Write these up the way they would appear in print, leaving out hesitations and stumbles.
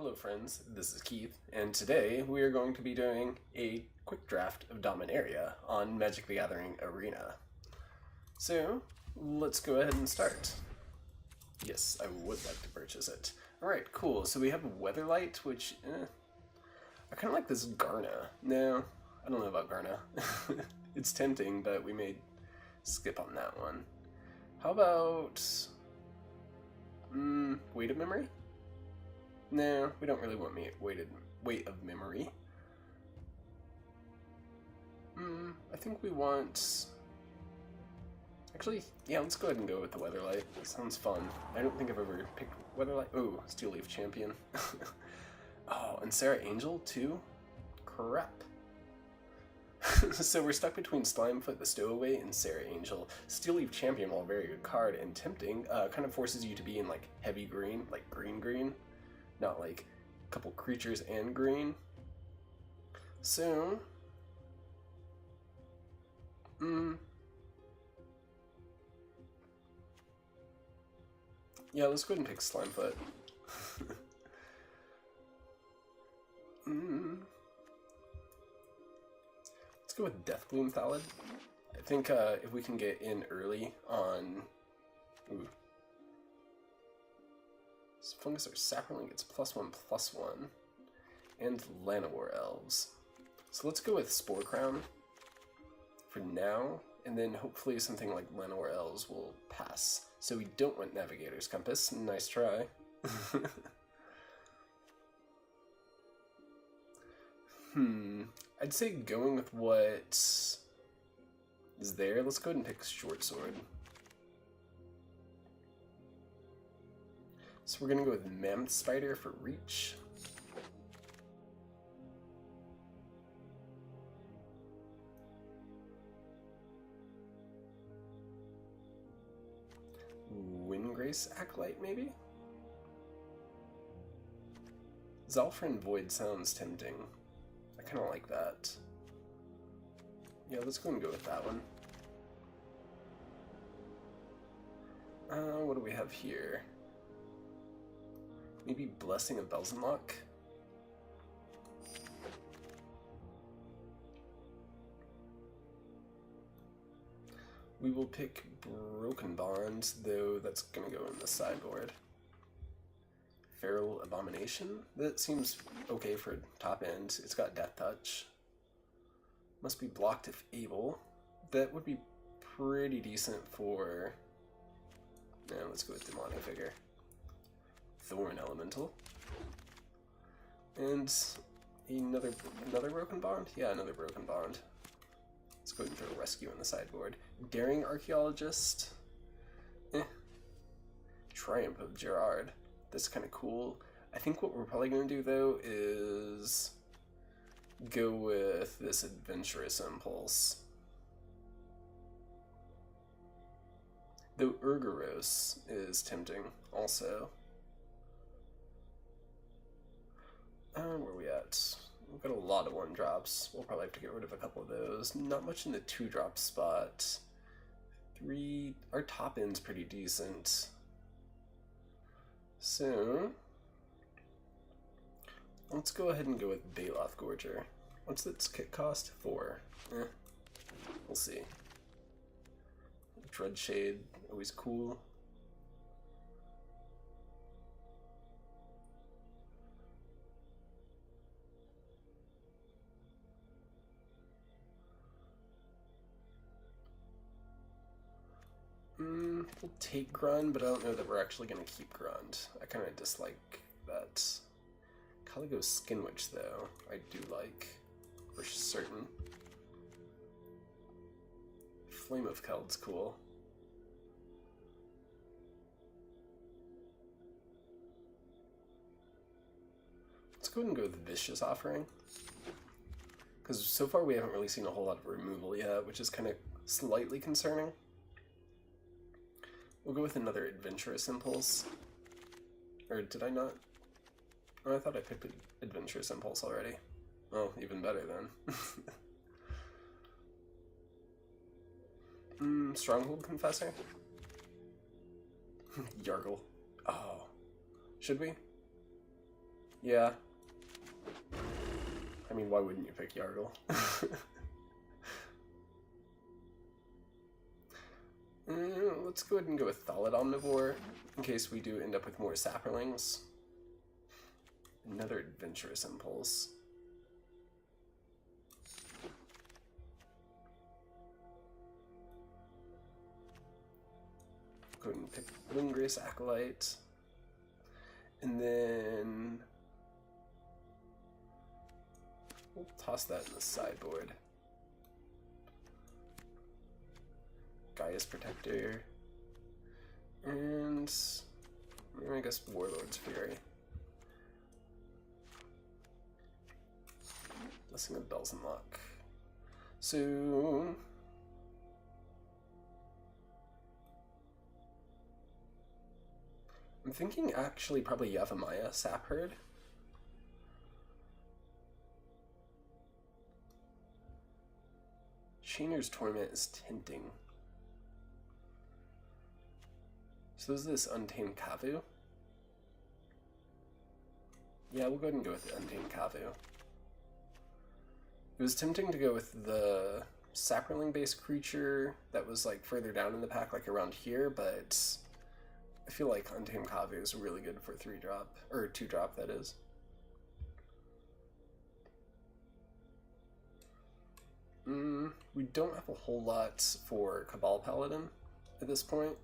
Hello friends, this is Keith, and today we are going to be doing a quick draft of Dominaria on Magic the Gathering Arena. So, let's go ahead and start. Yes, I would like to purchase it. Alright, cool, so we have Weatherlight, which, I kind of like this Garna. No, I don't know about Garna. It's tempting, but we may skip on that one. How about... Weight of Memory? No, we don't really want weight of memory. I think we want... Actually, yeah, let's go ahead and go with the Weatherlight. That sounds fun. I don't think I've ever picked Weatherlight. Oh, Steel Leaf Champion. Oh, and Sarah Angel, too? Crap. So we're stuck between Slimefoot the Stowaway and Sarah Angel. Steel Leaf Champion, while a very good card and tempting, kind of forces you to be in, like, heavy green, like green. Not like a couple creatures and green. So, yeah, let's go ahead and pick Slimefoot. Let's go with Deathbloom Thallid. I think if we can get in early on... Ooh. Fungus or Saproling gets +1/+1, and Llanowar Elves. So let's go with Spore Crown for now, and then hopefully something like Llanowar Elves will pass. So we don't want Navigator's Compass. Nice try. I'd say going with what is there. Let's go ahead and pick Short Sword. So we're going to go with Mammoth Spider for reach. Windgrace Acolyte, maybe? Zalfrin Void sounds tempting. I kind of like that. Yeah, let's go and go with that one. What do we have here? Maybe Blessing of Belzenlock? We will pick Broken Bond, though that's going to go in the sideboard. Feral Abomination? That seems okay for top end. It's got Death Touch. Must be blocked if able. That would be pretty decent for... Now let's go with Demonic Figure. Thorn Elemental. And another Broken Bond? Yeah, another Broken Bond. Let's go ahead and throw Rescue on the sideboard. Daring Archaeologist. Triumph of Gerard. That's kind of cool. I think what we're probably going to do, though, is go with this Adventurous Impulse. Though Urgaros is tempting, also. Where are we at? We've got a lot of 1-drops. We'll probably have to get rid of a couple of those. Not much in the 2-drop spot. 3... Our top end's pretty decent. So... let's go ahead and go with Baloth Gorger. What's its kit cost? 4. We'll see. Dreadshade, always cool. We'll take Grund, but I don't know that we're actually going to keep Grund. I kind of dislike that. Caligo Skinwitch, though, I do like, for certain. Flame of Keld's cool. Let's go ahead and go with Vicious Offering. Because so far we haven't really seen a whole lot of removal yet, which is kind of slightly concerning. We'll go with another Adventurous Impulse. Or did I not? Oh, I thought I picked Adventurous Impulse already. Oh, even better then. Stronghold Confessor? Yargle. Oh. Should we? Yeah. I mean, why wouldn't you pick Yargle? Let's go ahead and go with Solid Omnivore, in case we do end up with more Saprolings. Another Adventurous Impulse. Go ahead and pick Windgrace Acolyte. And then we'll toss that in the sideboard. Gaia's Protector. And I guess Warlord's Fury. Blessing of Bells and Luck. So I'm thinking actually probably Yavimaya Sapherd. Chainer's Torment is tempting. So is this Untamed Kavu? Yeah, we'll go ahead and go with the Untamed Kavu. It was tempting to go with the Saproling-based creature that was like further down in the pack, like around here, but I feel like Untamed Kavu is really good for 3-drop, or 2-drop that is. We don't have a whole lot for Cabal Paladin at this point.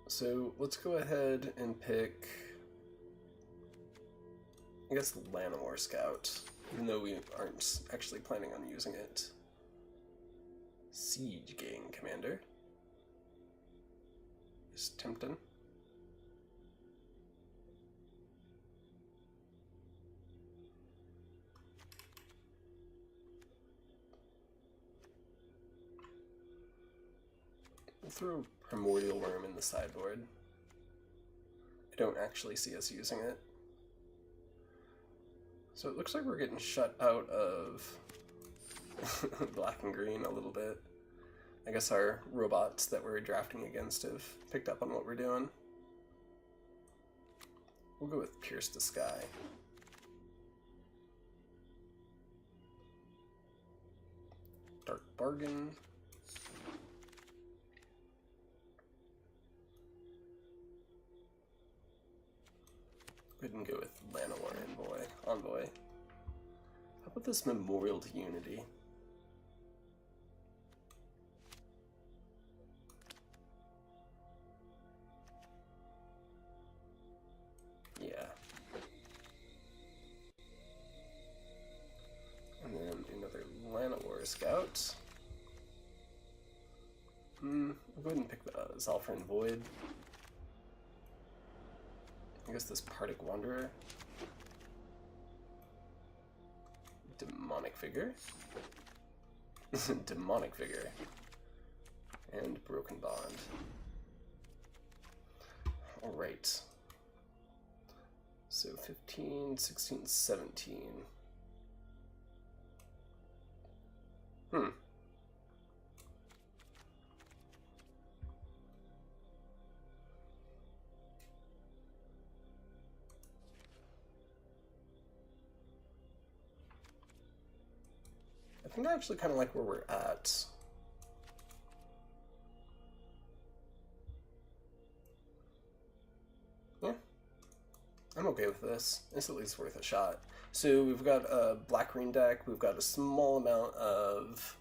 So let's go ahead and pick, I guess, Llanowar Scout, even though we aren't actually planning on using it. Siege Gang Commander is tempting. We'll throw Primordial Worm in the sideboard. I don't actually see us using it. So it looks like we're getting shut out of black and green a little bit. I guess our robots that we're drafting against have picked up on what we're doing. We'll go with Pierce the Sky. Dark Bargain. We can go with Llanowar Envoy. How about this Memorial to Unity? Yeah. And then another Llanowar Scout. We'll go ahead and pick the Zalfrin Void. I guess this Partic Wanderer. Demonic Figure. Demonic Figure. And Broken Bond. Alright. So 15, 16, 17. I think I actually kind of like where we're at. Yeah, I'm okay with this. It's at least worth a shot. So we've got a black-green deck. We've got a small amount of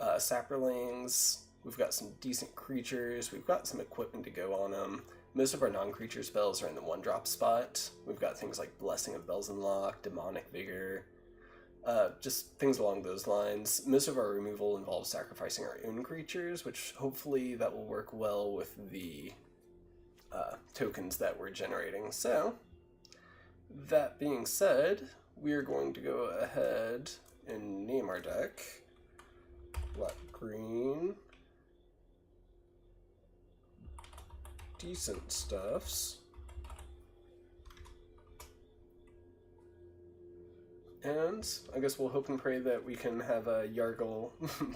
Saprolings. We've got some decent creatures. We've got some equipment to go on them. Most of our non-creature spells are in the 1-drop spot. We've got things like Blessing of Bells and Luck, Demonic Vigor, just things along those lines. Most of our removal involves sacrificing our own creatures, which hopefully that will work well with the tokens that we're generating. So, that being said, we are going to go ahead and name our deck Black-Green Decent Stuffs. And I guess we'll hope and pray that we can have a Yargle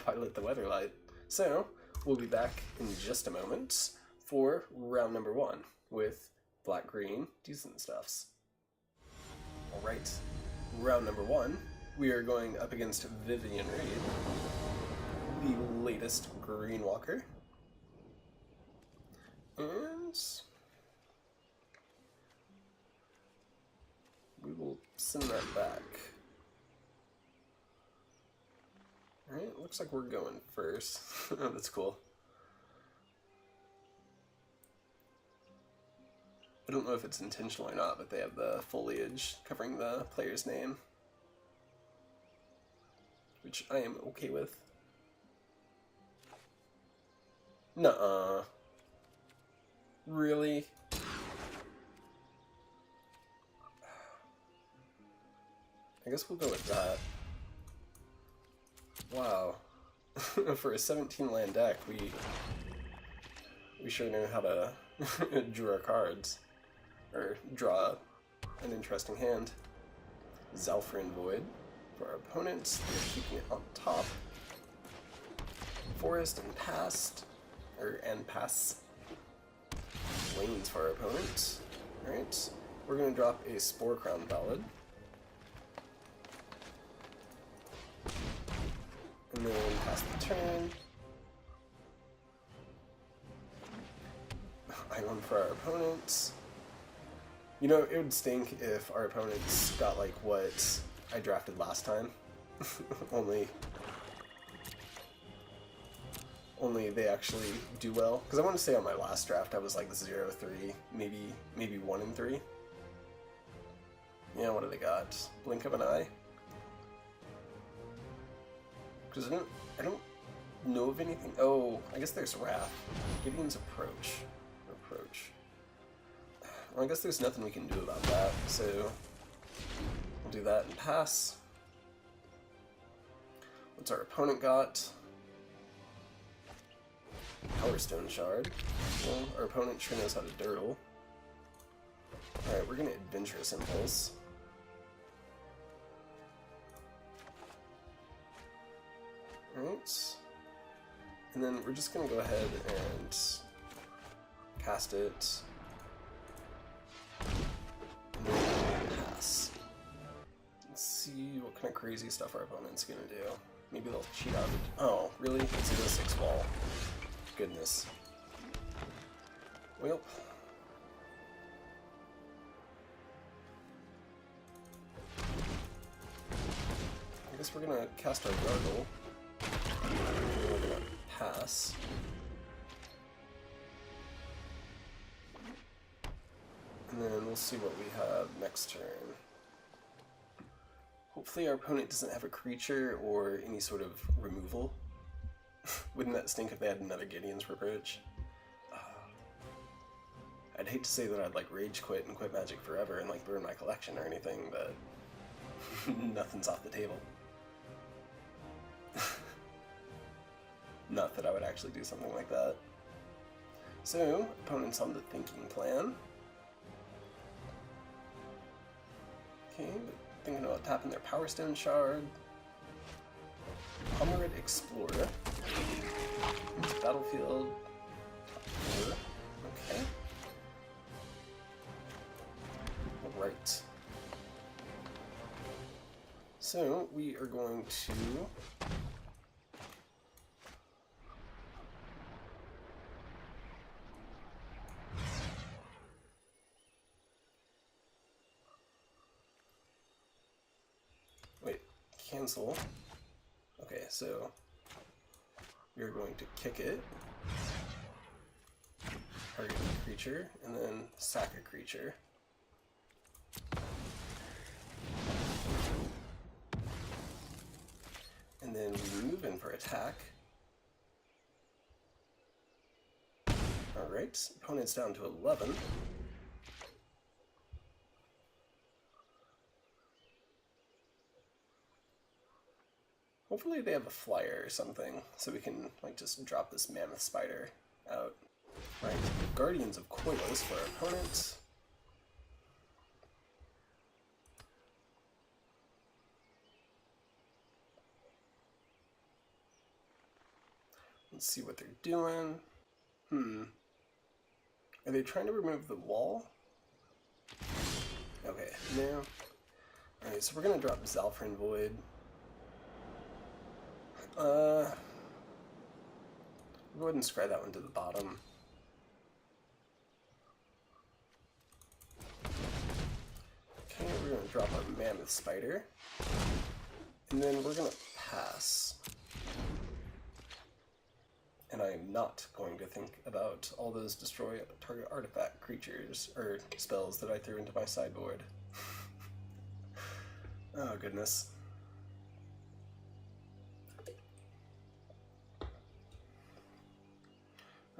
pilot the Weatherlight. So, we'll be back in just a moment for round number 1 with black-green decent stuffs. Alright, round number 1, we are going up against Vivian Reed, the latest green walker. And we will send that back. Alright, looks like we're going first. That's cool. I don't know if it's intentional or not, but they have the foliage covering the player's name, which I am okay with. Nuh-uh. Really? I guess we'll go with that. Wow. For a 17 land deck, we sure know how to draw our cards. Or draw an interesting hand. Zalfrin Void for our opponents. They're keeping it on top. Forest and Past. And Pass. Lanes for our opponent. Alright. We're going to drop a Spore Crown Ballad. And then pass the turn. Island for our opponents. You know, it would stink if our opponents got like what I drafted last time. only they actually do well. Because I want to say on my last draft I was like 0-3, maybe 1-3. Yeah, what do they got? Blink of an eye? Because I don't know of anything. Oh, I guess there's Wrath. Gideon's Approach. Well, I guess there's nothing we can do about that, so we'll do that and pass. What's our opponent got? Power Stone Shard. Well, our opponent sure knows how to dirtle. Alright, we're gonna Adventurous Impulse. Alright. And then we're just gonna go ahead and cast it. And then pass. Let's see what kind of crazy stuff our opponent's gonna do. Maybe they'll cheat out. Oh, really? It's a 6 wall. Goodness. Well. I guess we're gonna cast our Gargle. We're gonna pass. And then we'll see what we have next turn. Hopefully our opponent doesn't have a creature or any sort of removal. Wouldn't that stink if they had another Gideon's Reproach? I'd hate to say that I'd like rage quit and quit Magic forever and like burn my collection or anything, but nothing's off the table. Not that I would actually do something like that. So, opponent's on the thinking plan. Okay, thinking about tapping their Power Stone Shard. Homerid Explorer. Into Battlefield. Top 4. Okay. Alright. So, we are going to cancel. Okay, so we're going to kick it, target a creature, and then sack a creature. And then we move in for attack. Alright, opponent's down to 11. Hopefully they have a flyer or something, so we can like just drop this mammoth spider out. Right, Guardians of Koilos for our opponent. Let's see what they're doing. Are they trying to remove the wall? Okay, no. Alright, so we're gonna drop Zalfrin Void. Go ahead and scry that one to the bottom. Okay, we're gonna drop our Mammoth Spider. And then we're gonna pass. And I am not going to think about all those destroy target artifact creatures, or spells that I threw into my sideboard. Oh, goodness.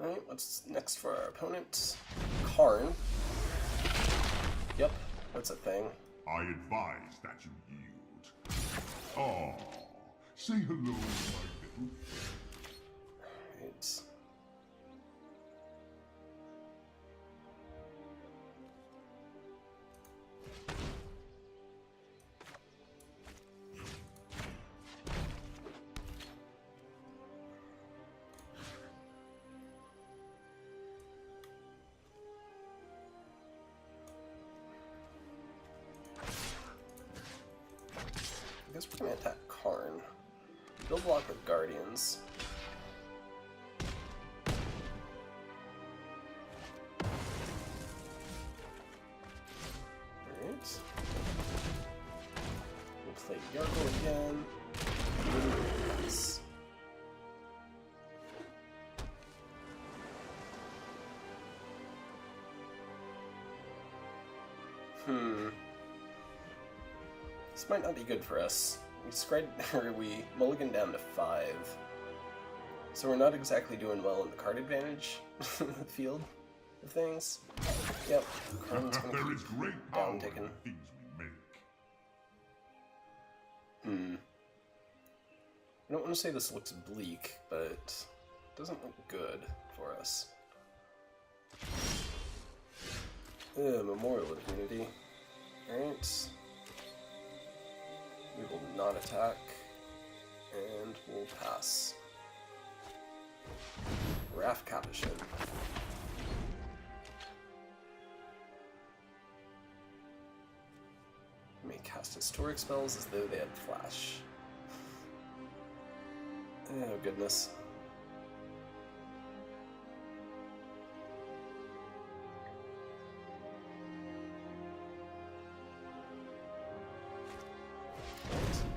Alright, what's next for our opponent? Karn. Yep, that's a thing. I advise that you yield. Oh, say hello, my little friend. Right. I guess we're gonna attack Karn. Build block with Guardians. Alright. We'll play Yargle again. Yes. This might not be good for us. We mulligan down to 5. So we're not exactly doing well in the card advantage field of things. Yep, Karn's gonna There keep is great down power in ticking. the things we make. I don't want to say this looks bleak, but it doesn't look good for us. Memorial of Immunity. Alright. We will not attack, and we'll pass. Raft Capuchin. May cast historic spells as though they had flash. Oh, goodness.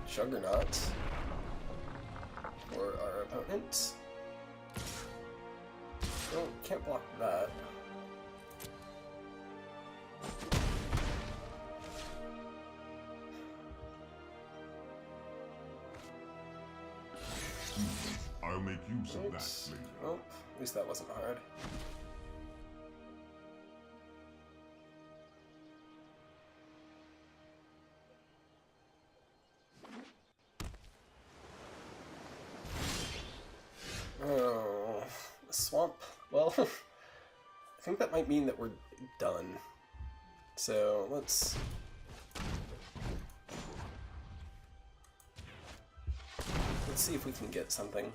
Juggernaut for our opponent. Oh, can't block that. I'll make use of that later. Well, at least that wasn't hard. Oh, the swamp. Well, I think that might mean that we're done. So let's see if we can get something.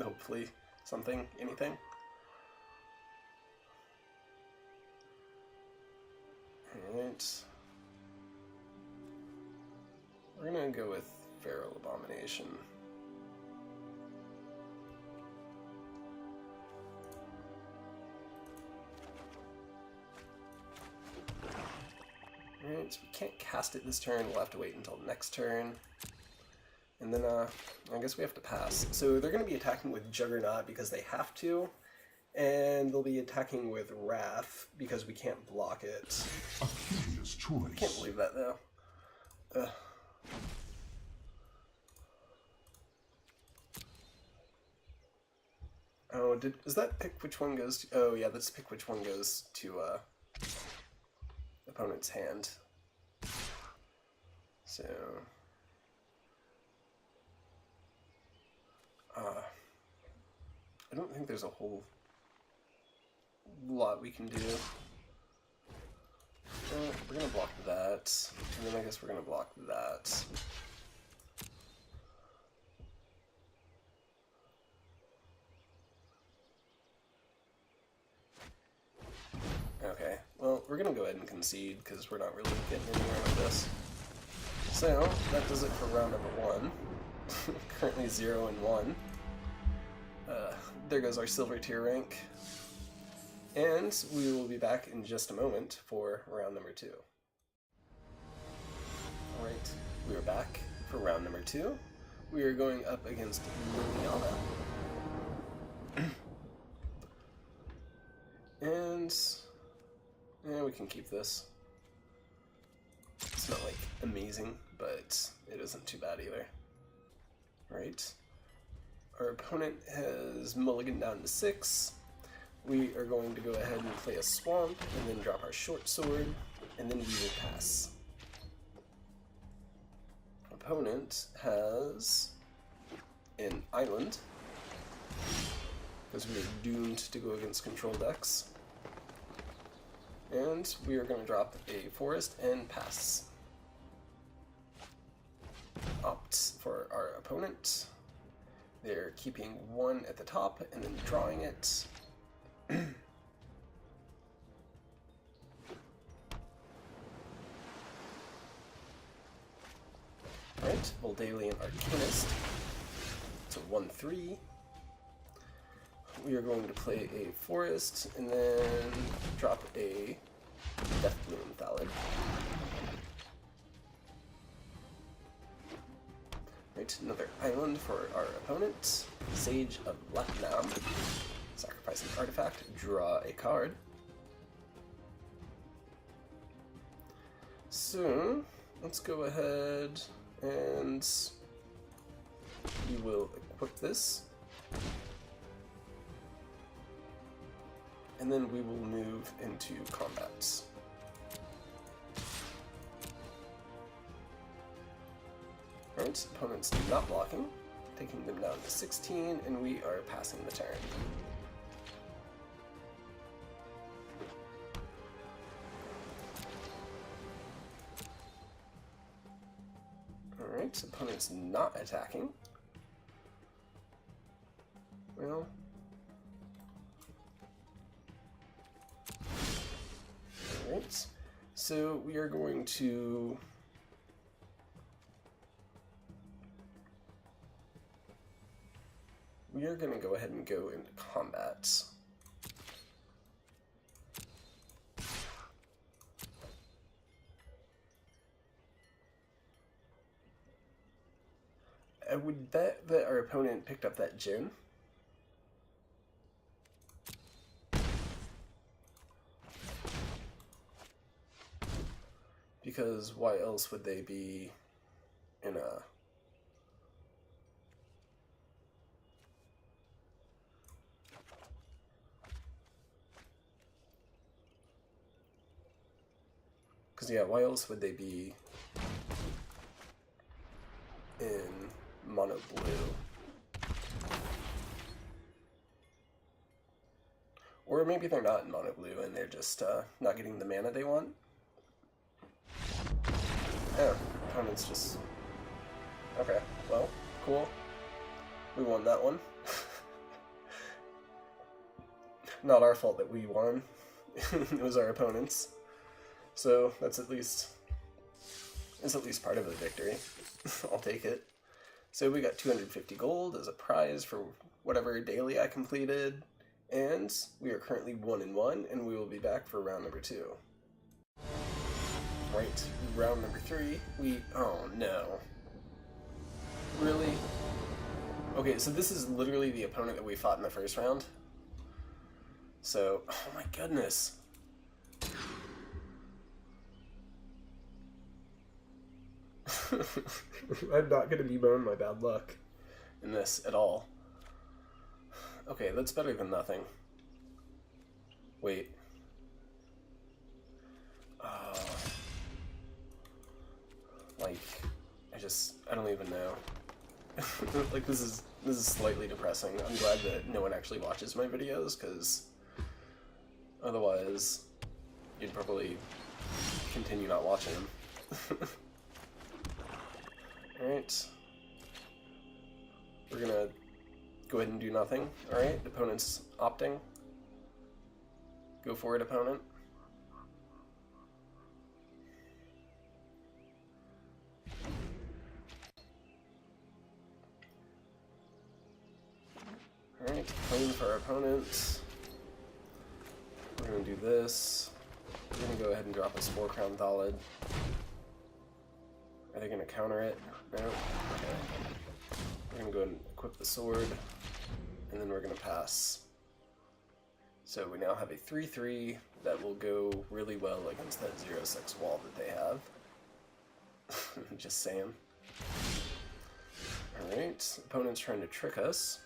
Hopefully, something, anything. Alright. We're gonna go with Feral Abomination. Alright, so we can't cast it this turn, we'll have to wait until next turn. And then, I guess we have to pass. So they're going to be attacking with Juggernaut because they have to, and they'll be attacking with Wrath because we can't block it. A curious choice. I can't believe that, though. Oh, does that pick which one goes to... Oh, yeah, let's pick which one goes to, opponent's hand. So... I don't think there's a whole lot we can do. We're gonna block that, and then I guess we're gonna block that. going to go ahead and concede because we're not really getting anywhere with this. So, that does it for round number 1. Currently 0 and 1. There goes our silver tier rank. And we will be back in just a moment for round number 2. Alright, we are back for round number 2. We are going up against Liliana. And we can keep this. It's not like amazing, but it isn't too bad either. Right. Our opponent has mulliganed down to 6. We are going to go ahead and play a swamp, and then drop our short sword, and then we will pass. Opponent has an island, because we are doomed to go against control decks. And we are going to drop a forest and pass. Opt for our opponent. They're keeping 1 at the top and then drawing it. Alright, Voldalian Arcanist. It's a 1/3. We are going to play a forest and then drop a Deathbloom Thallid. Right, another island for our opponent. Sage of Latnam. Sacrifice an artifact, draw a card. So, let's go ahead and we will equip this. And then we will move into combat. Alright, opponent's not blocking, taking them down to 16, and we are passing the turn. Alright, opponent's not attacking. Well, alright, so we are going to go ahead and go into combat. I would bet that our opponent picked up that Jin. Because why else would they be in a... Because, yeah, why else would they be in mono blue? Or maybe they're not in mono blue and they're just not getting the mana they want. Yeah, opponent's just... Okay, well, cool. We won that one. Not our fault that we won. It was our opponent's. So that's at least part of a victory. I'll take it. So we got 250 gold as a prize for whatever daily I completed, and we are currently 1-1, and we will be back for round number 2. Right, round number 3. Oh no. Really? Okay, so this is literally the opponent that we fought in the first round. So, oh my goodness. I'm not going to bemoan my bad luck in this at all. Okay, that's better than nothing. Wait. Like, I don't even know. Like, this is slightly depressing. I'm glad that no one actually watches my videos, because otherwise you'd probably continue not watching them. Alright. We're gonna go ahead and do nothing. Alright, opponent's opting. Go for it, opponent. Alright, playing for our opponent. We're going to do this. We're going to go ahead and drop a Spore Crown Thalid. Are they going to counter it? No? Okay. We're going to go ahead and equip the sword, and then we're going to pass. So we now have a 3-3 that will go really well against that 0-6 wall that they have. Just saying. Alright, opponent's trying to trick us.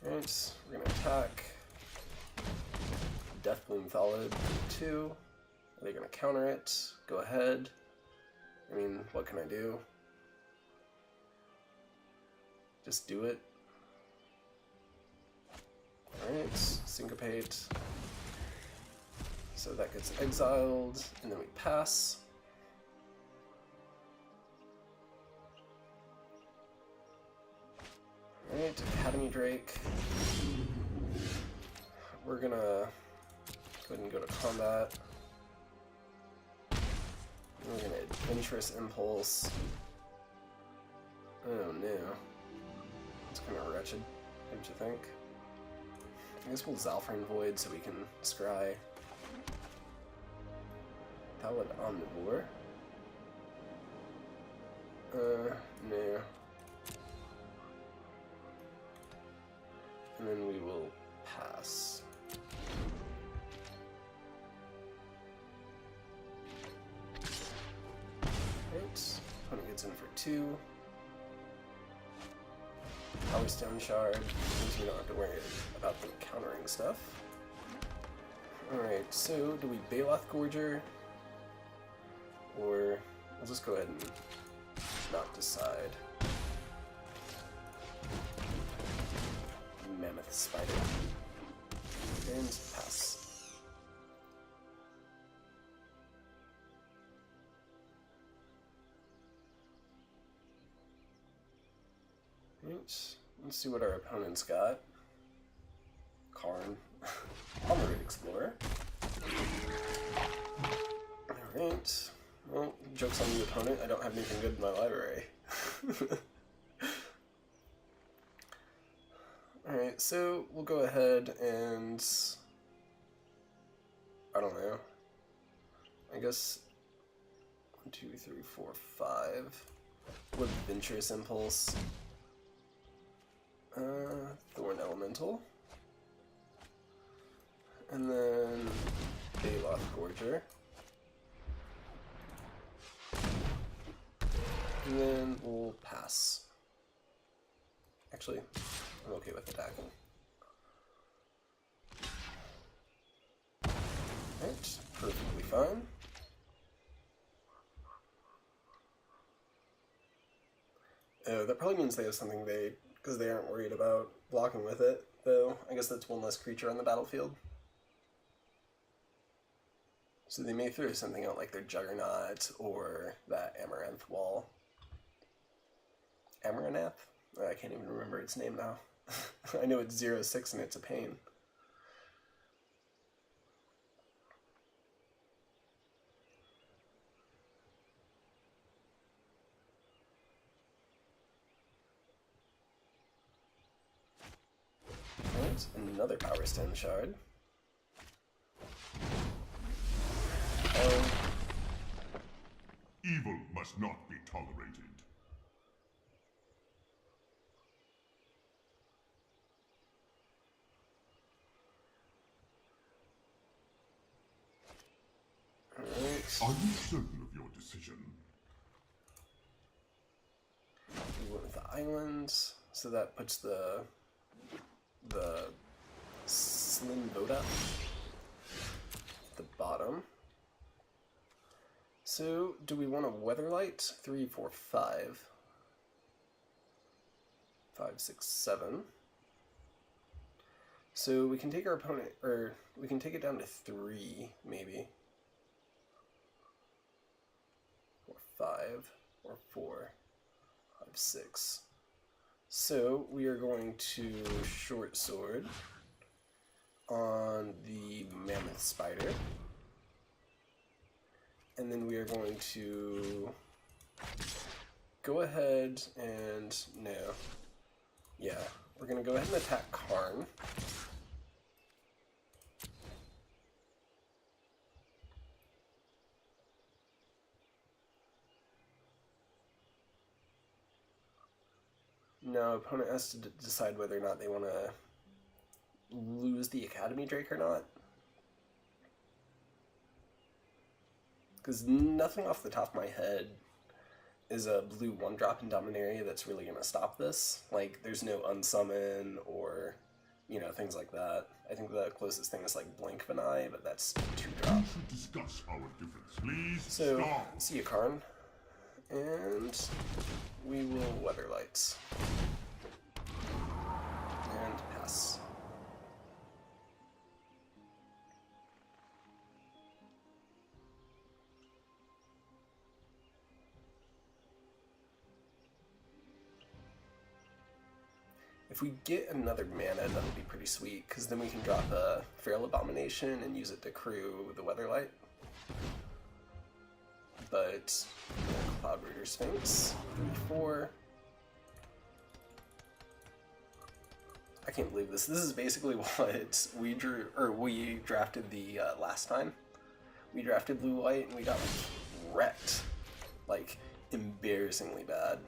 Alright, we're going to attack. Deathbloom Thalid 2. Are they going to counter it? Go ahead. I mean, what can I do? Just do it. Alright, Syncopate. So that gets exiled, and then we pass. Alright, Academy Drake. We're gonna go ahead and go to combat. We're gonna Adventurous Impulse. Oh no. It's kind of wretched, don't you think? I guess we'll Zalfrin Void so we can scry. That would Omnivore. No. And then we will pass. Right. Opponent gets in for 2. Power Stone Shard, means we don't have to worry about them countering stuff. Alright, so do we Baloth Gorger? Or we'll just go ahead and not decide. Mammoth Spider. And pass. Right, let's see what our opponent's got. Karn. Armored Explorer. Alright. Well, joke's on you, opponent. I don't have anything good in my library. Alright, so we'll go ahead and... I don't know. I guess... 1, 2, 3, 4, 5. With Adventurous Impulse. Thorn Elemental. And then... Baloth Gorger. And then we'll pass. Actually, I'm okay with attacking. Right, perfectly fine. Oh, that probably means they have something because they aren't worried about blocking with it, though. I guess that's one less creature on the battlefield. So they may throw something out like their Juggernaut or that Amaranth Wall. Amaranth? I can't even remember its name now. I know it's 0-6 and it's a pain. Right, another Power Stone Shard. Evil must not be tolerated. Alright. Are you certain of your decision? We went with the islands, so that puts the Slim Voda at the bottom. So, do we want a Weatherlight? 3, 4, 5. 5, 6, 7. So we can take our opponent, or we can take it down to 3, maybe. Or 5, or 4, 5, 6. So we are going to Short Sword on the Mammoth Spider. And then we are going to go ahead and no. Yeah, we're gonna go ahead and attack Karn. No, opponent has to decide whether or not they want to lose the Academy Drake or not. Because nothing off the top of my head is a blue 1-drop in Dominaria that's really going to stop this. Like, there's no unsummon or, you know, things like that. I think the closest thing is like Blink of an Eye, but that's 2-drop. We should discuss our difference. Please So, stop. see you, Karn. And we will Weather Lights. And pass. If we get another mana, that'll be pretty sweet, because then we can drop a Feral Abomination and use it to crew the Weatherlight. But, Cloud Raider Sphinx, 3-4. I can't believe this. This is basically what we drafted the last time. We drafted blue-white and we got wrecked. Like, embarrassingly bad.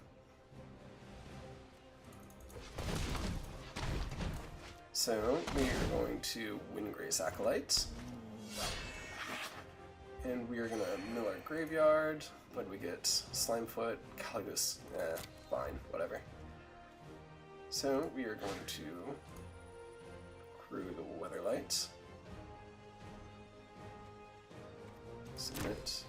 So, we are going to Windgrace Acolyte. And we are going to mill our graveyard. What do we get? Slimefoot, Caligos, fine, whatever. So, we are going to crew the Weatherlight. Submit.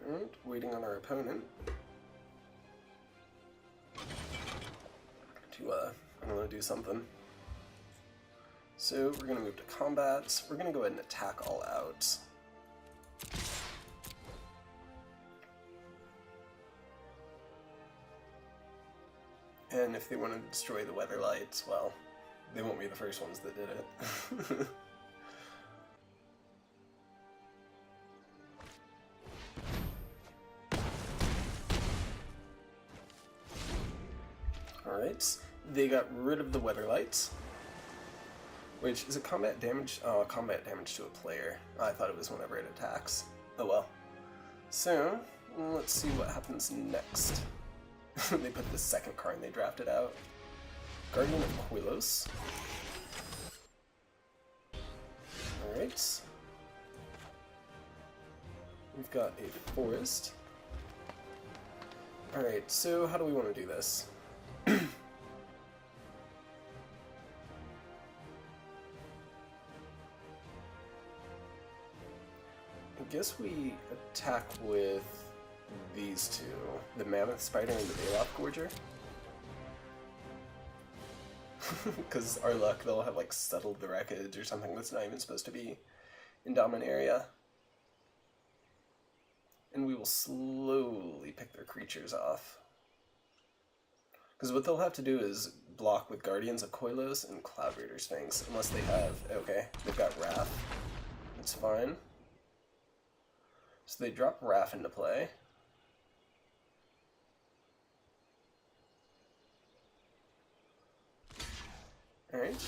Alright, waiting on our opponent to, I don't know, do something. So we're going to move to combat. We're going to go ahead and attack all out. And if they want to destroy the Weatherlights, well, they won't be the first ones that did it. Alright, they got rid of the Weatherlights. Which, is it combat damage? Oh, combat damage to a player. I thought it was whenever it attacks. Oh well. So, let's see what happens next. They put the second card they drafted out. Guardian of Quilos. Alright. We've got a forest. Alright, so how do we want to do this? I guess we attack with these two, the Mammoth Spider and the Bailoff Gorger. Because our luck, they'll have like settled the wreckage or something that's not even supposed to be in Dominaria. And we will slowly pick their creatures off. Because what they'll have to do is block with Guardians of Koilos and Cloud Raider Sphinx, unless they have, okay, they've got Wrath. That's fine. So they drop Wrath into play. Alright.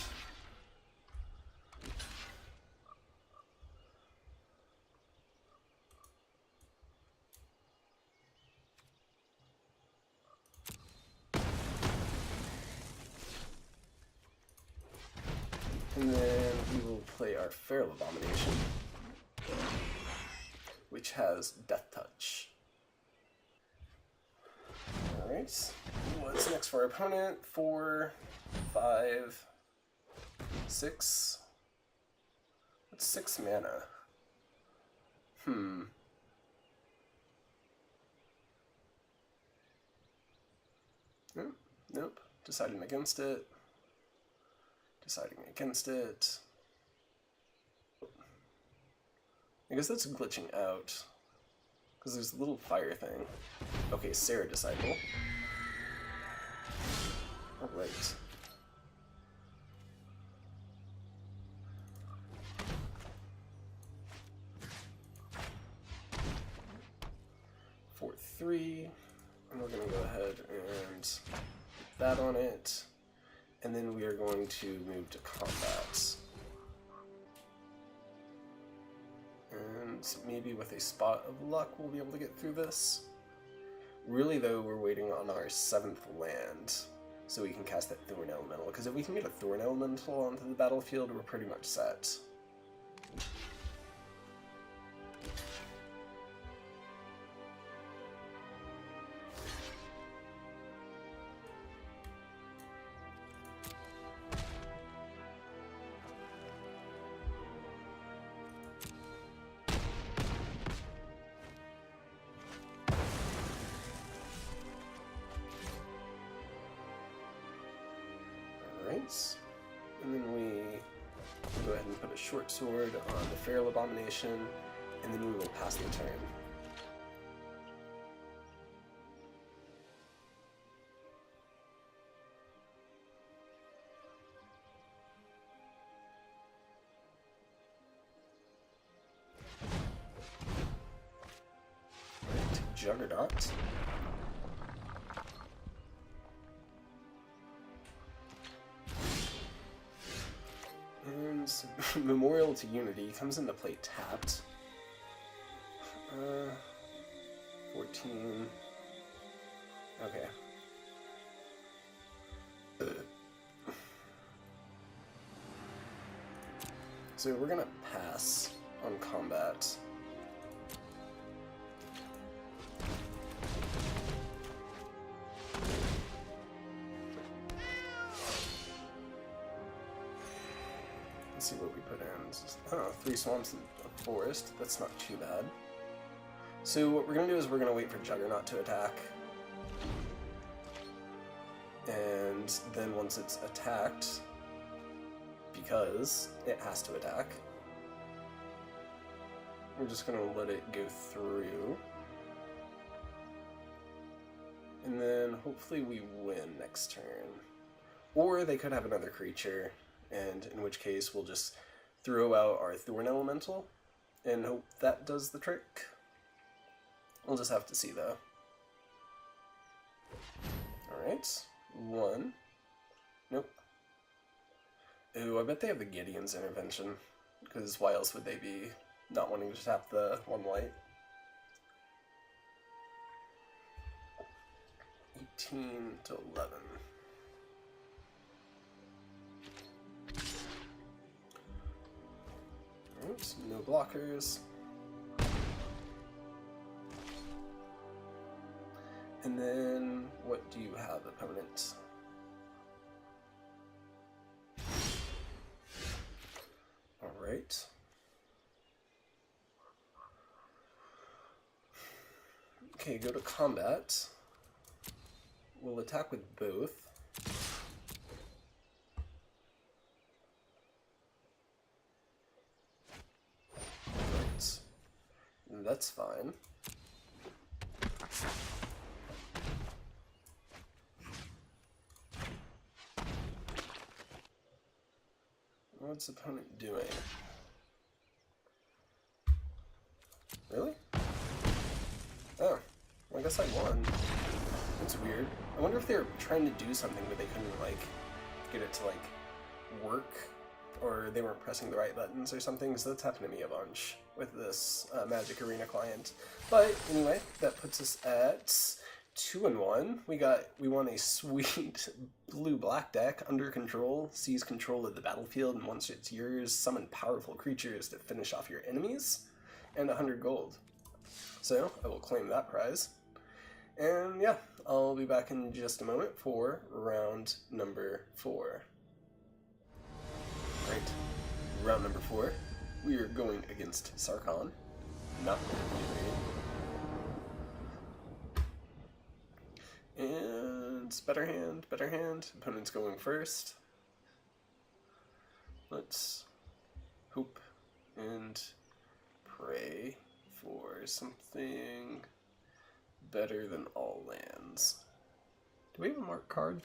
And then we will play our Feral Abomination, which has Death Touch. Alright, what's next for our opponent? 4, 5, 6. That's 6 mana. Nope. Deciding against it. Deciding against it. I guess that's glitching out. Because there's a little fire thing. Okay, Sarah Disciple. Alright. 3, and we're going to go ahead and put that on it, and then we are going to move to combat. And maybe with a spot of luck we'll be able to get through this. Really though, we're waiting on our 7th land so we can cast that Thorn Elemental, because if we can get a Thorn Elemental onto the battlefield, we're pretty much set. And then we go ahead and put a short sword on the Feral Abomination, and then we will pass the turn. Right, Juggernaut. Memorial to Unity comes into play tapped. 14. Okay. So we're gonna pass on combat. Let's see what we put in. Oh, 3 swamps and a forest. That's not too bad. So what we're going to do is we're going to wait for Juggernaut to attack. And then once it's attacked, because it has to attack, we're just going to let it go through. And then hopefully we win next turn. Or they could have another creature, and in which case we'll just throw out our Thorn Elemental and hope that does the trick. We'll just have to see though. Alright, 1. Nope. Ooh, I bet they have the Gideon's Intervention, because why else would they be not wanting to tap the 1 white? 18 to 11. Oops, no blockers. And then, what do you have, opponent? Alright. Okay, go to combat. We'll attack with both. Right. That's fine. What's the opponent doing? Really? Oh, well, I guess I won. That's weird. I wonder if they were trying to do something but they couldn't, like, get it to, like, work, or they weren't pressing the right buttons or something, so that's happened to me a bunch with this Magic Arena client. But anyway, that puts us at 2-1. We won a sweet blue-black deck. Under control, seize control of the battlefield, and once it's yours, summon powerful creatures to finish off your enemies, and 100 gold. So I will claim that prize. And yeah, I'll be back in just a moment for round number 4. Right, round number 4. We are going against Sarkhan, not and better hand, better hand. Opponent's going first. Let's hope and pray for something better than all lands. Do we have a marked card?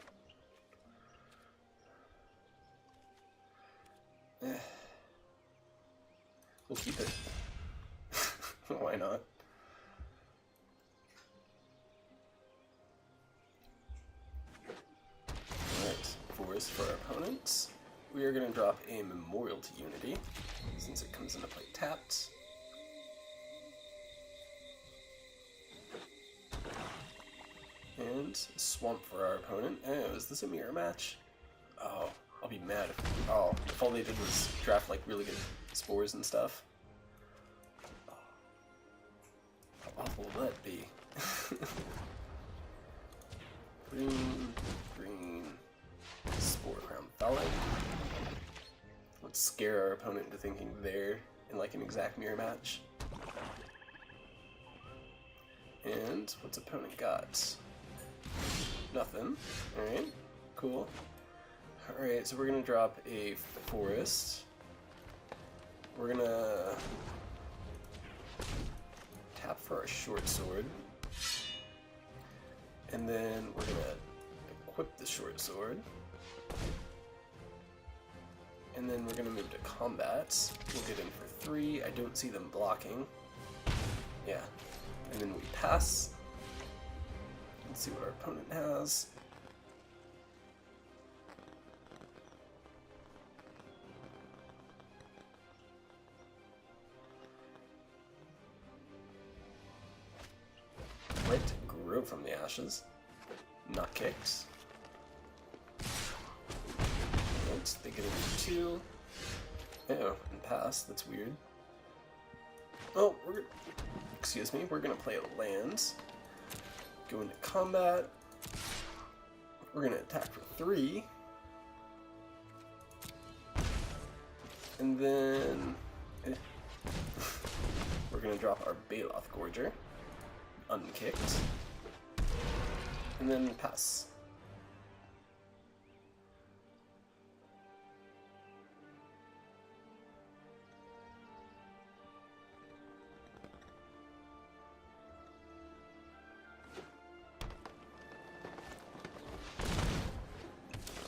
We'll keep it. Why not? Forest for our opponents. We are going to drop a Memorial to Unity, since it comes into play tapped. And Swamp for our opponent. Oh, is this a mirror match? Oh, I'll be mad if all they did was draft like really good spores and stuff. How awful will that be? Green, Spore Crown Phallic. Let's scare our opponent into thinking they're in like an exact mirror match. And what's opponent got? Nothing. Alright, cool. Alright, so we're gonna drop a Forest. We're gonna tap for our Short Sword. And then we're gonna equip the Short Sword. And then we're gonna move to combat. We'll get in for 3. I don't see them blocking. Yeah. And then we pass. Let's see what our opponent has. Right, grow from the ashes. Not kicked. Right, they get into 2. Oh, and pass. That's weird. Oh, excuse me. We're gonna play a lands. Go into combat. We're gonna attack for 3. And then we're gonna drop our Baloth Gorger. Unkicked. And then pass.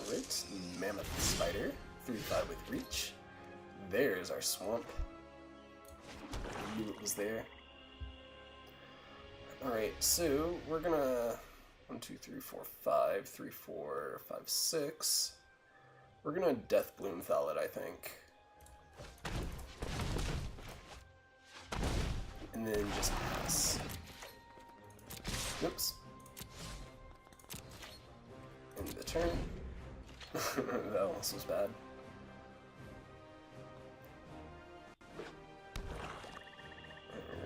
Alright, Mammoth Spider, 3/5 with reach. There's our swamp. I knew it was there. Alright, so we're gonna 1, 2, 3, 4, 5, 3, 4, 5, 6. We're gonna Death Bloom Thallid, I think. And then just pass. Oops. End the turn. That almost was bad.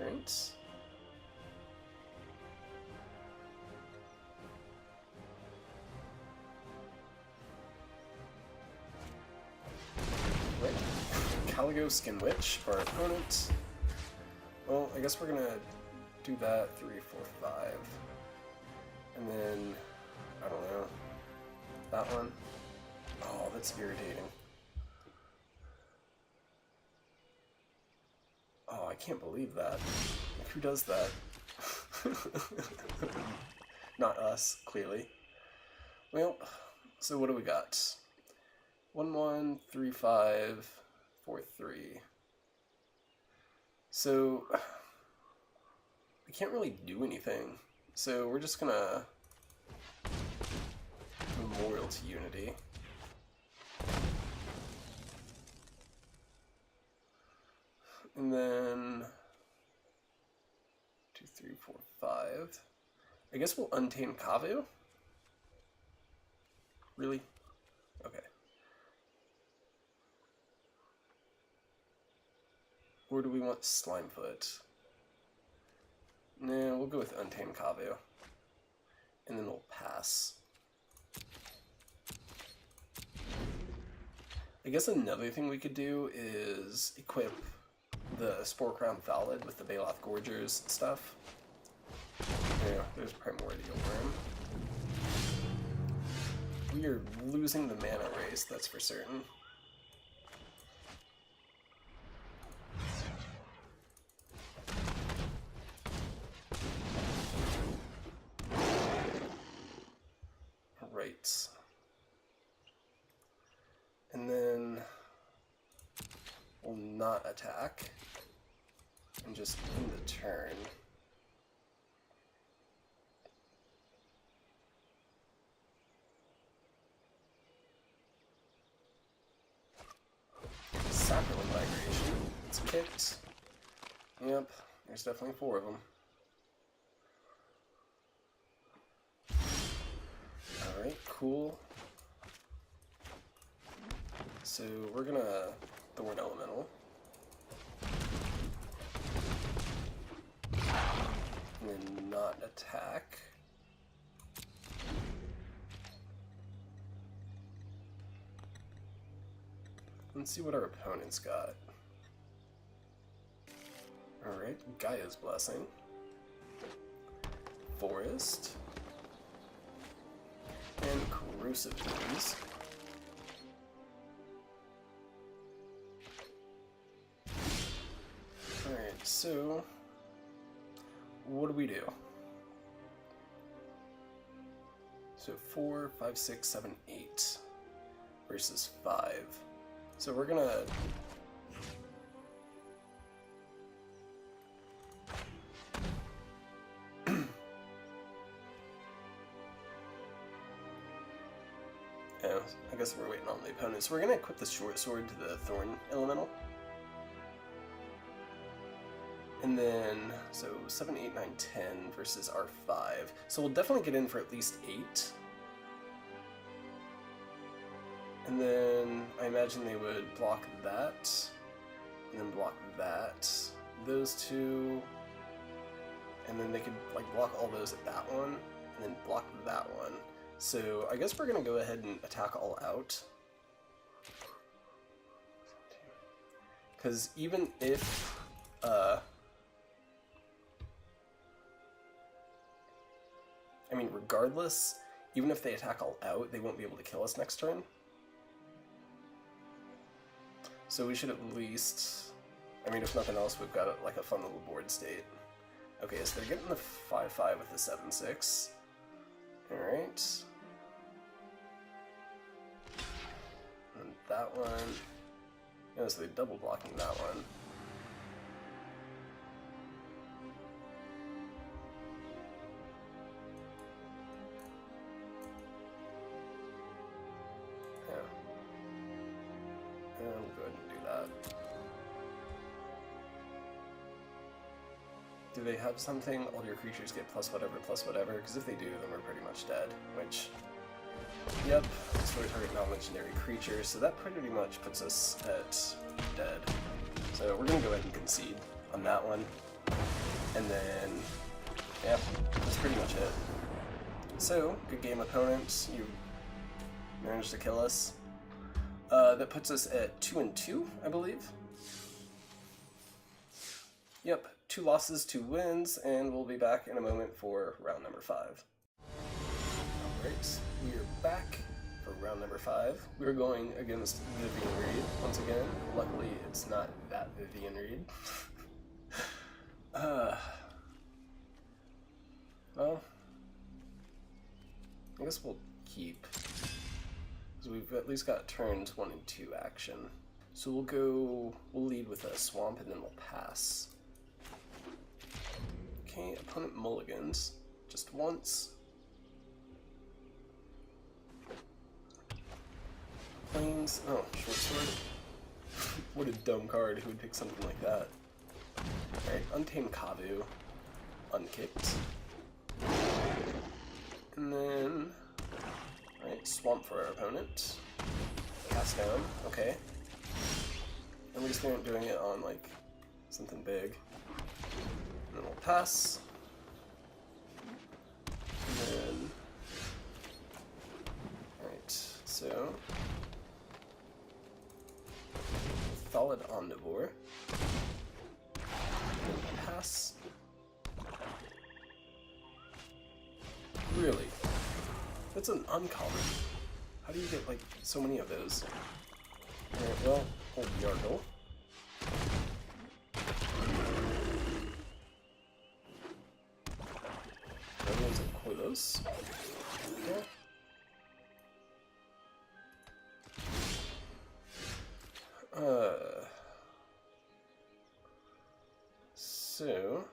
Alright. Caligo Skin Witch for our opponent. Well, I guess we're gonna do that 3, 4, 5. And then, I don't know, that one. Oh, that's irritating. Oh, I can't believe that. Like, who does that? Not us, clearly. Well, so what do we got? 1, 1, 3, 5. 4, 3. So we can't really do anything. So we're just gonna Memorial to Unity. And then 2, 3, 4, 5. I guess we'll Untamed Kavu. Really? Okay. Or do we want Slimefoot? Nah, we'll go with Untamed Kavu. And then we'll pass. I guess another thing we could do is equip the Spore Crown Phallic with the Baloth Gorgers and stuff. Yeah, there's Primordial Worm. We are losing the mana race, that's for certain. Right. And then we'll not attack and just end the turn. Sapperling Migration. It's kicked. Yep, there's definitely 4 of them. Alright, cool. So we're gonna Thorn Elemental. And then not attack. Let's see what our opponent's got. Alright, Gaia's Blessing. Forest. And Corrosive Winds. Alright, so what do we do? So 4, 5, 6, 7, 8 versus 5. So we're gonna I guess we're waiting on the opponents. We're gonna equip the short sword to the Thorn Elemental. And then, so 7, 8, 9, 10 versus our 5. So we'll definitely get in for at least 8. And then I imagine they would block that, and then block that, those 2, and then they could like block all those at that one, and then block that one. So I guess we're gonna go ahead and attack all out. Because even if, I mean, regardless, even if they attack all out, they won't be able to kill us next turn. So we should at least, I mean, if nothing else, we've got like a fun little board state. Okay, so they're getting the 5-5 with the 7-6. Alright. And that one. Yeah, so they're double blocking that one. We'll go ahead and do that. Do they have something? All your creatures get plus whatever? Because if they do, then we're pretty much dead. Which, yep, destroy target non-legendary creature, so that pretty much puts us at dead. So we're going to go ahead and concede on that one. And then, yeah, that's pretty much it. So, good game, opponent. You managed to kill us. That puts us at 2-2, I believe. Yep, 2 losses, 2 wins, and we'll be back in a moment for round number 5. Alright, we are back for round number 5. We're going against Vivian Reed once again. Luckily, it's not that Vivian Reed. Well, I guess we'll keep. We've at least got turns 1 and 2 action. So we'll lead with a swamp and then we'll pass. Okay, opponent mulligans. Just once. Plains. Oh, short sword. What a dumb card. Who would pick something like that? Alright, Untamed Kavu. Unkicked. And then... Alright, swamp for our opponent. Cast down, okay. At least they aren't doing it on, like, something big. And then we'll pass. And then... Alright, so... Solid Omnivore. And then pass. Really? That's an uncommon. How do you get, like, so many of those? Alright, well, hold Yargle. Everyone's at Koilos. Okay. So...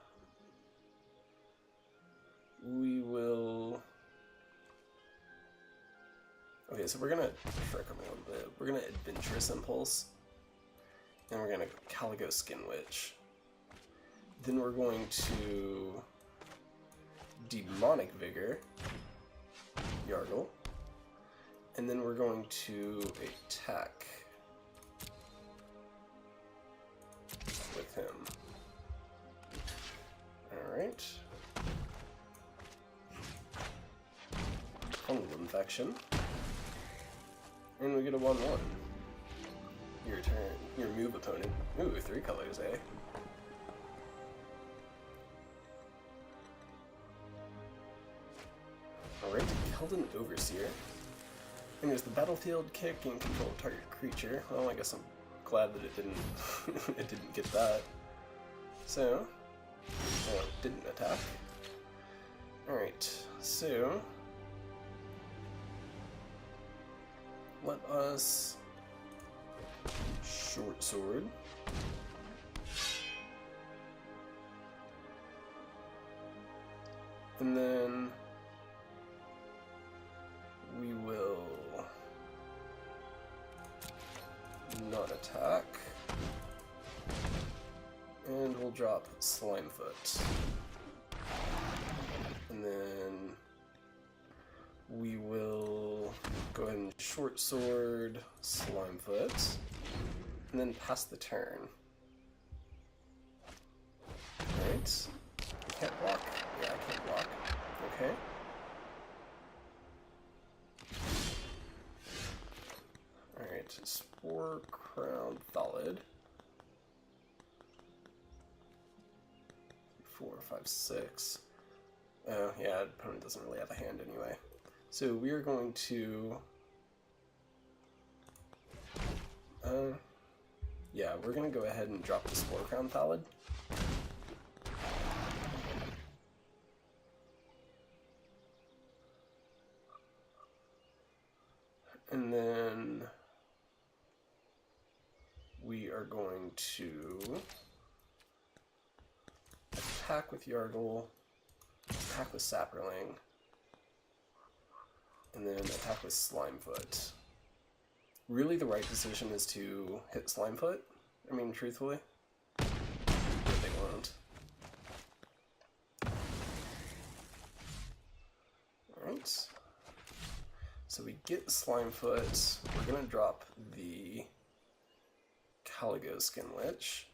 we will... Okay, so we're gonna trick them a little bit. We're gonna Adventurous Impulse. And we're gonna Caligo Skin Witch. Then we're going to Demonic Vigor, Yargle. And then we're going to attack with him. Alright. Fungal Infection. And we get a 1-1. Your turn. Your move opponent. Ooh, 3 colors, eh? Alright, Keldon Overseer. Enters the battlefield, kick, and control target creature. Well, I guess I'm glad that it didn't it didn't get that. So, it didn't attack. Alright, so let us short sword. And then we will not attack. And we'll drop Slimefoot. And then we will go ahead and short sword Slimefoot. And then pass the turn. Alright. Can't block. Yeah, I can't block. Okay. Alright, Spore Crown Thallid. 4, 5, 6. Oh, yeah, opponent doesn't really have a hand anyway. So we are going to... yeah, we're going to go ahead and drop the Spore Crown Thallid. And then we are going to attack with Yargle, attack with Saproling, and then attack with Slimefoot. Really, the right decision is to hit Slimefoot. I mean, truthfully, but they won't. Alright. So we get Slimefoot. We're going to drop the Caligo Skin Witch.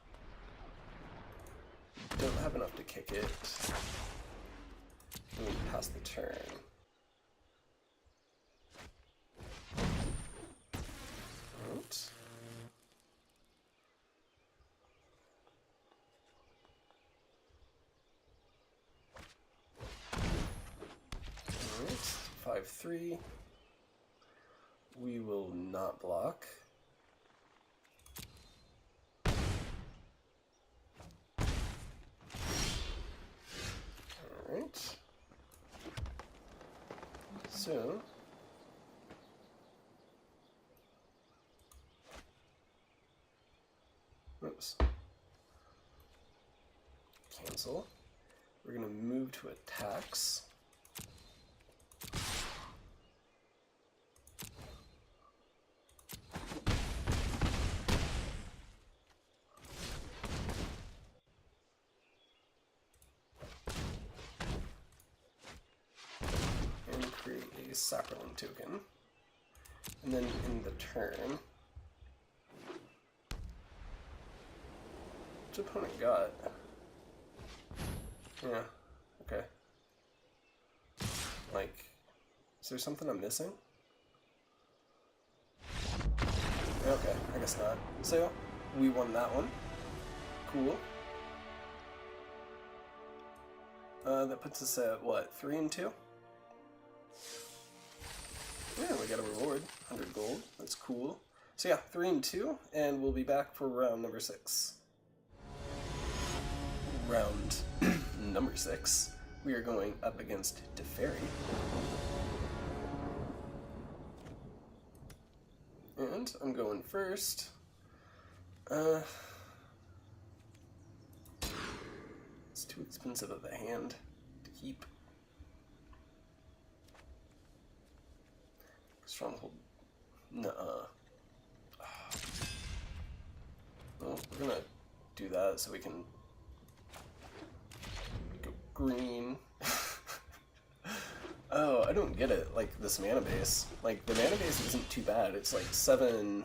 Don't have enough to kick it. And we pass the turn. Right. Alright, 5-3. We will not block. Alright. So oops. Cancel. We're gonna move to attacks. A Saproling token, and then in the turn, which opponent got? Yeah, okay. Like, is there something I'm missing? Okay, I guess not. So, we won that one. Cool. That puts us at, what, 3-2? Yeah, we got a reward, 100 gold. That's cool. So yeah, 3-2, and we'll be back for round number 6. Round number 6, we are going up against Teferi. And I'm going first. It's too expensive of a hand to keep. Stronghold. Nuh-uh. Oh, we're gonna do that so we can go green. Oh, I don't get it. Like, this mana base. Like, the mana base isn't too bad. It's like 7...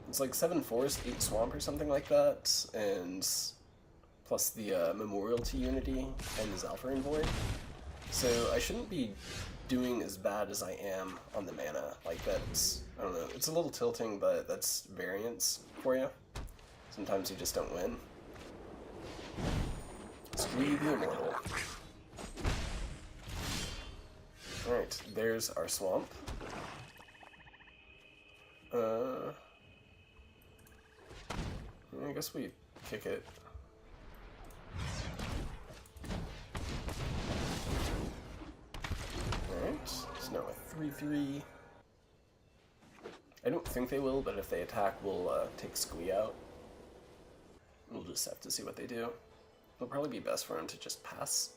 It's like 7 forest, 8 swamp or something like that, and plus the Memorial to Unity and the Zalfarian Void. So I shouldn't be doing as bad as I am on the mana. Like, that's, I don't know, it's a little tilting, but that's variance for you. Sometimes you just don't win. Screw the Immortal. Alright, there's our swamp. I guess we kick it. Alright, so now a 3-3. I don't think they will, but if they attack, we'll take Squee out. We'll just have to see what they do. It'll probably be best for him to just pass.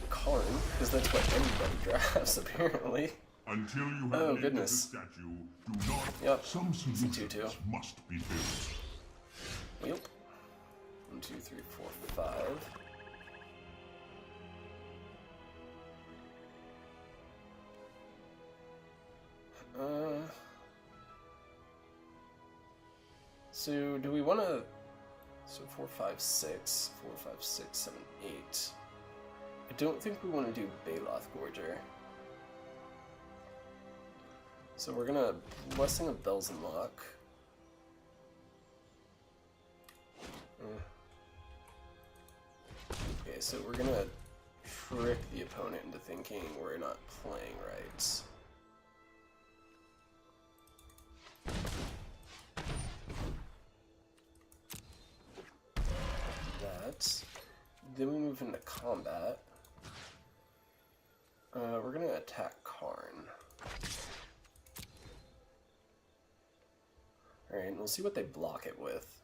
Karn, because that's what everybody drafts, apparently. Until you have Oh, named goodness. the statue, do not. Yep, Some it's a solutions 2-2. must be built. Yep. 1, 2, 3, 4, 5. So do we want to? So 4, 5, 6, 4, 5, 6, 7, 8. I don't think we want to do Baloth Gorger. So we're gonna Blessing of Bells and Luck. Okay, so we're gonna trick the opponent into thinking we're not playing right. That. Then we move into combat. We're gonna attack Karn. Alright, we'll see what they block it with.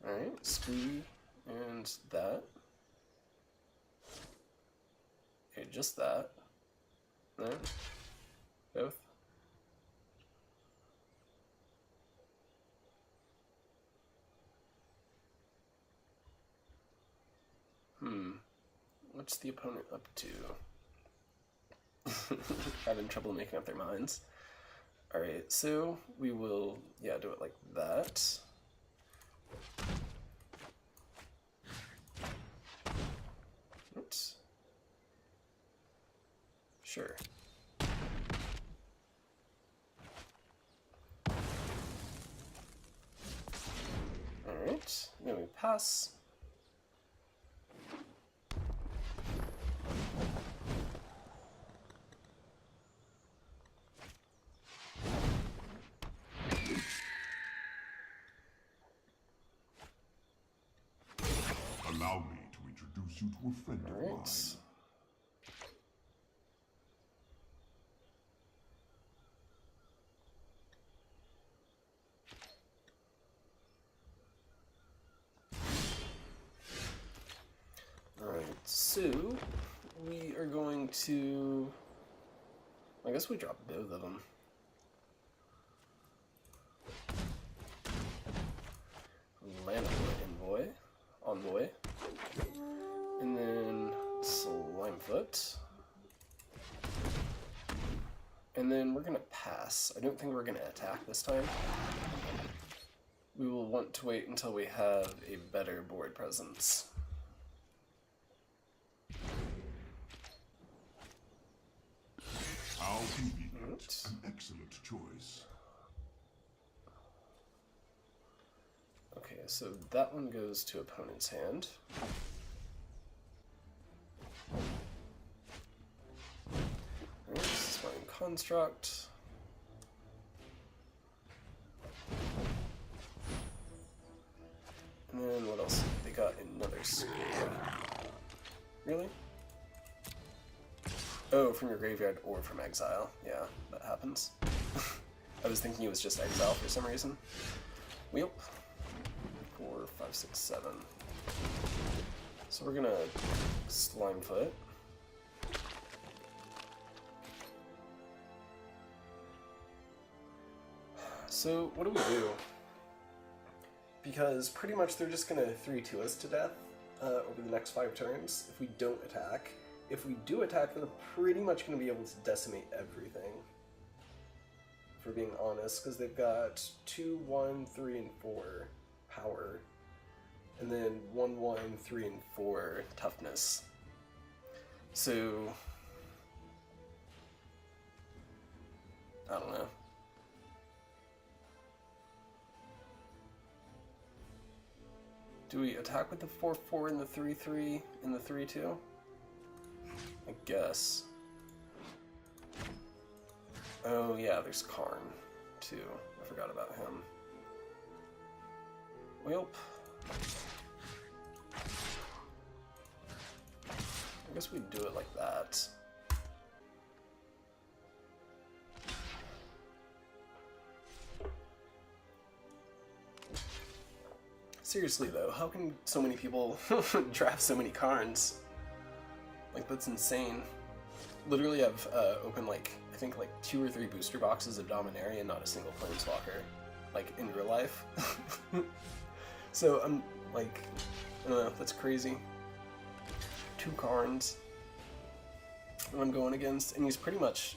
Alright, Squee and that. Okay, just that. No? Both? What's the opponent up to? Having trouble making up their minds. Alright, so we will, yeah, do it like that. Oops. Sure. Alright, then we pass. Allow me to introduce you to a friend of mine. Alright, so we are going to, I guess we drop both of them. Envoy, and then Slimefoot, and then we're gonna pass. I don't think we're gonna attack this time. We will want to wait until we have a better board presence. How convenient. An excellent choice. Okay, so that one goes to opponent's hand. Alright, Spine Construct. And then what else? They got another Square. Really? Oh, from your graveyard or from exile. Yeah, that happens. I was thinking it was just exile for some reason. Wheel. 4, 5, 6, 7. So we're gonna Slime Foot. So what do? Because pretty much they're just gonna 3-2 us to death over the next 5 turns if we don't attack. If we do attack, they're pretty much gonna be able to decimate everything. For being honest, because they've got 2, 1, 3, and 4 power, and then 1, 1, 3, and 4 toughness. So I don't know. Do we attack with the 4-4 and the 3-3 and the 3-2? I guess. Oh yeah, there's Karn, too. I forgot about him. Welp. I guess we'd do it like that. Seriously though, how can so many people draft so many Karns? Like, that's insane. Literally I've opened like, I think like 2 or 3 booster boxes of Dominaria and not a single Planeswalker. Like, in real life. So I'm like, I don't know, that's crazy. 2 Karns. I'm going against, and he's pretty much,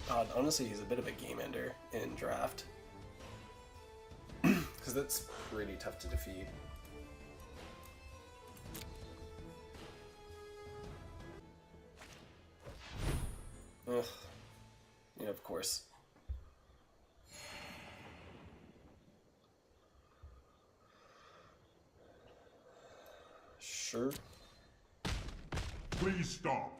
God, honestly he's a bit of a game ender in draft. Because that's pretty tough to defeat. Ugh. Yeah, of course. Sure. Please stop.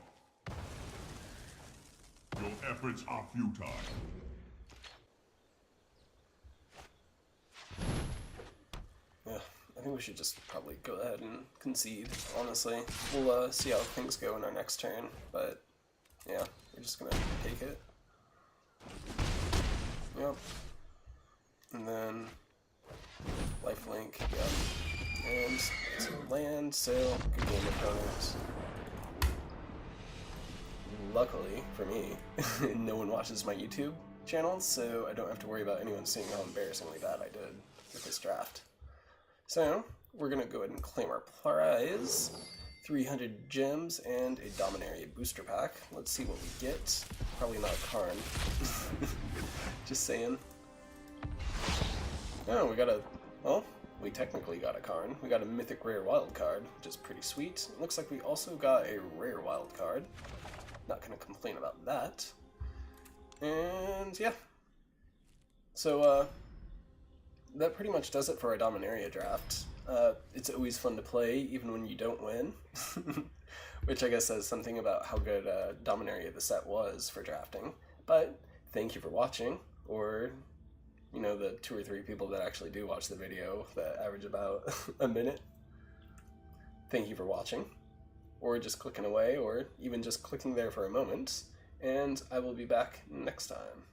Your efforts are futile. Yeah, I think we should just probably go ahead and concede, honestly. We'll see how things go in our next turn, but yeah, we're just gonna take it. Yep. And then lifelink, yep. And it's land, so good game opponents. Luckily for me, no one watches my YouTube channel, so I don't have to worry about anyone seeing how embarrassingly bad I did with this draft. So, we're gonna go ahead and claim our prize. 300 gems and a Dominaria booster pack. Let's see what we get. Probably not a Karn. Just saying. Oh, we got a... Well, we technically got a Karn. We got a mythic rare wild card, which is pretty sweet. It looks like we also got a rare wild card. Not gonna complain about that. And yeah. So, that pretty much does it for our Dominaria draft. It's always fun to play, even when you don't win. Which I guess says something about how good Dominaria the set was for drafting. But thank you for watching, or, you know, the 2 or 3 people that actually do watch the video that average about a minute. Thank you for watching, or just clicking away, or even just clicking there for a moment, and I will be back next time.